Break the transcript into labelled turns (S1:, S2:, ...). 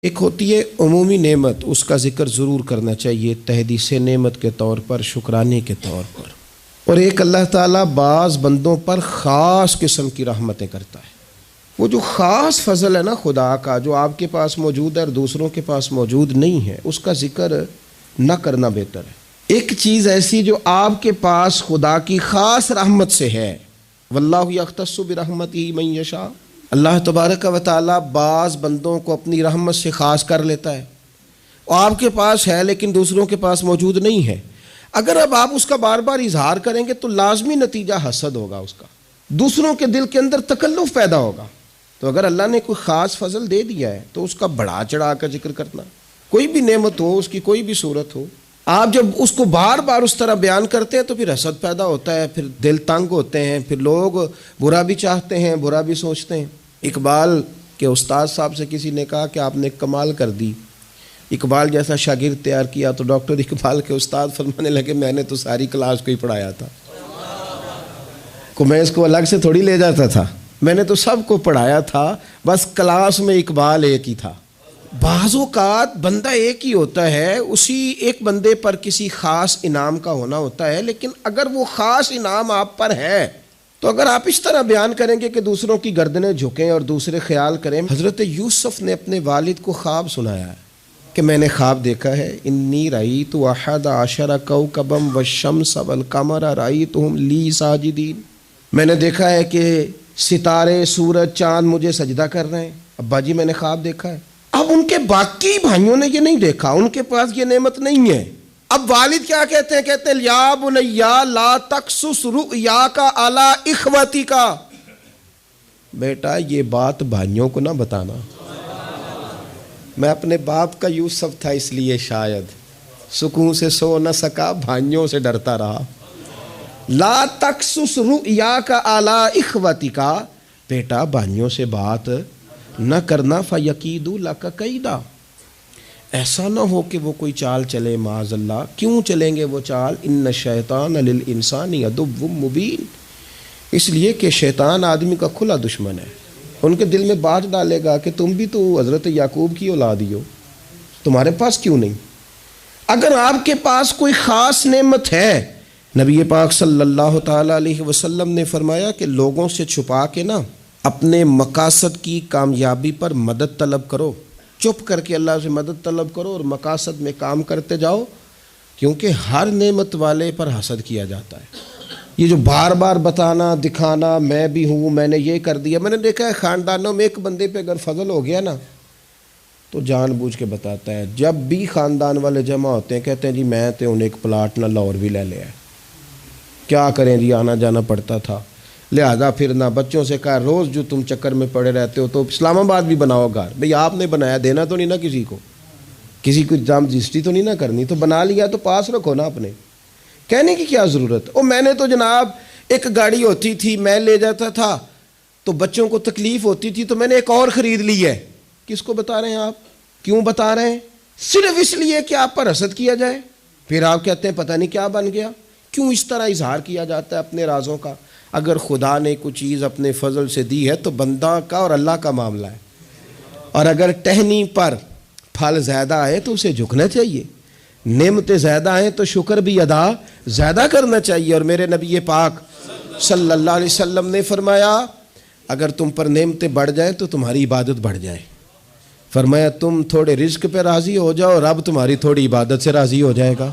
S1: ایک ہوتی ہے عمومی نعمت، اس کا ذکر ضرور کرنا چاہیے تحدیث نعمت کے طور پر، شکرانے کے طور پر، اور ایک اللہ تعالیٰ بعض بندوں پر خاص قسم کی رحمتیں کرتا ہے۔ وہ جو خاص فضل ہے نا خدا کا، جو آپ کے پاس موجود ہے اور دوسروں کے پاس موجود نہیں ہے، اس کا ذکر نہ کرنا بہتر ہے۔ ایک چیز ایسی جو آپ کے پاس خدا کی خاص رحمت سے ہے، واللہ یختص برحمتہ من یشاء، اللہ تبارک و تعالیٰ بعض بندوں کو اپنی رحمت سے خاص کر لیتا ہے، اور آپ کے پاس ہے لیکن دوسروں کے پاس موجود نہیں ہے۔ اگر اب آپ اس کا بار بار اظہار کریں گے تو لازمی نتیجہ حسد ہوگا، اس کا دوسروں کے دل کے اندر تکلف پیدا ہوگا۔ تو اگر اللہ نے کوئی خاص فضل دے دیا ہے تو اس کا بڑھا چڑھا کر ذکر کرنا، کوئی بھی نعمت ہو، اس کی کوئی بھی صورت ہو، آپ جب اس کو بار بار اس طرح بیان کرتے ہیں تو پھر حسد پیدا ہوتا ہے، پھر دل تنگ ہوتے ہیں، پھر لوگ برا بھی چاہتے ہیں، برا بھی سوچتے ہیں۔ اقبال کے استاد صاحب سے کسی نے کہا کہ آپ نے کمال کر دی، اقبال جیسا شاگرد تیار کیا، تو ڈاکٹر اقبال کے استاد فرمانے لگے میں نے تو ساری کلاس کو ہی پڑھایا تھا، میں اس کو الگ سے تھوڑی لے جاتا تھا، میں نے تو سب کو پڑھایا تھا، بس کلاس میں اقبال ایک ہی تھا۔ بعض اوقات بندہ ایک ہی ہوتا ہے، اسی ایک بندے پر کسی خاص انعام کا ہونا ہوتا ہے، لیکن اگر وہ خاص انعام آپ پر ہے تو اگر آپ اس طرح بیان کریں گے کہ دوسروں کی گردنیں جھکیں اور دوسرے خیال کریں۔ حضرت یوسف نے اپنے والد کو خواب سنایا ہے کہ میں نے خواب دیکھا ہے، انی رأیت احد عشر کوکبا والشمس والقمر رأیتهم لی ساجدین، میں نے دیکھا ہے کہ ستارے، سورج، چاند مجھے سجدہ کر رہے ہیں، ابا جی میں نے خواب دیکھا ہے۔ اب ان کے باقی بھائیوں نے یہ نہیں دیکھا، ان کے پاس یہ نعمت نہیں ہے۔ اب والد کیا کہتے ہیں؟ کہتے ہیں یا بنیا لا تقصص رؤیاک علی اخوتک، بیٹا یہ بات بھائیوں کو نہ بتانا۔ میں اپنے باپ کا یوسف تھا، اس لیے شاید سکون سے سو نہ سکا، بھائیوں سے ڈرتا رہا۔ لا تقصص رؤیاک علی اخوتک، بیٹا بھائیوں سے بات نہ کرنا، فیکیدوا لک کیدا، ایسا نہ ہو کہ وہ کوئی چال چلے، معاذ اللہ۔ کیوں چلیں گے وہ چال؟ ان الشیطان للانسان عدو مبین، اس لیے کہ شیطان آدمی کا کھلا دشمن ہے، ان کے دل میں بات ڈالے گا کہ تم بھی تو حضرت یعقوب کی اولاد ہی ہو، تمہارے پاس کیوں نہیں؟ اگر آپ کے پاس کوئی خاص نعمت ہے، نبی پاک صلی اللہ تعالی علیہ وسلم نے فرمایا کہ لوگوں سے چھپا کے نا اپنے مقاصد کی کامیابی پر مدد طلب کرو، چپ کر کے اللہ سے مدد طلب کرو اور مقاصد میں کام کرتے جاؤ، کیونکہ ہر نعمت والے پر حسد کیا جاتا ہے۔ یہ جو بار بار بتانا، دکھانا، میں بھی ہوں، میں نے یہ کر دیا، میں نے دیکھا ہے خاندانوں میں ایک بندے پہ اگر فضل ہو گیا نا تو جان بوجھ کے بتاتا ہے، جب بھی خاندان والے جمع ہوتے ہیں کہتے ہیں جی میں تو انہیں ایک پلاٹ نہ لاہور بھی لے لیا ہے، کیا کریں جی آنا جانا پڑتا تھا، لہذا پھر نہ بچوں سے کہا روز جو تم چکر میں پڑے رہتے ہو تو اسلام آباد بھی بناؤ گھر، بھئی آپ نے بنایا، دینا تو نہیں نا کسی کو جام رجسٹری تو نہیں نہ کرنی، تو بنا لیا تو پاس رکھو نا اپنے، کہنے کی کیا ضرورت؟ او میں نے تو جناب ایک گاڑی ہوتی تھی میں لے جاتا تھا تو بچوں کو تکلیف ہوتی تھی تو میں نے ایک اور خرید لی ہے۔ کس کو بتا رہے ہیں آپ؟ کیوں بتا رہے ہیں؟ صرف اس لیے کہ آپ پر حسد کیا جائے، پھر آپ کہتے ہیں پتہ نہیں کیا بن گیا۔ کیوں اس طرح اظہار کیا جاتا ہے اپنے رازوں کا؟ اگر خدا نے کوئی چیز اپنے فضل سے دی ہے تو بندہ کا اور اللہ کا معاملہ ہے، اور اگر ٹہنی پر پھل زیادہ آئے تو اسے جھکنا چاہیے، نعمتیں زیادہ آئیں تو شکر بھی ادا زیادہ کرنا چاہیے۔ اور میرے نبی پاک صلی اللہ علیہ وسلم نے فرمایا اگر تم پر نعمتیں بڑھ جائیں تو تمہاری عبادت بڑھ جائے، فرمایا تم تھوڑے رزق پہ راضی ہو جاؤ، رب تمہاری تھوڑی عبادت سے راضی ہو جائے گا۔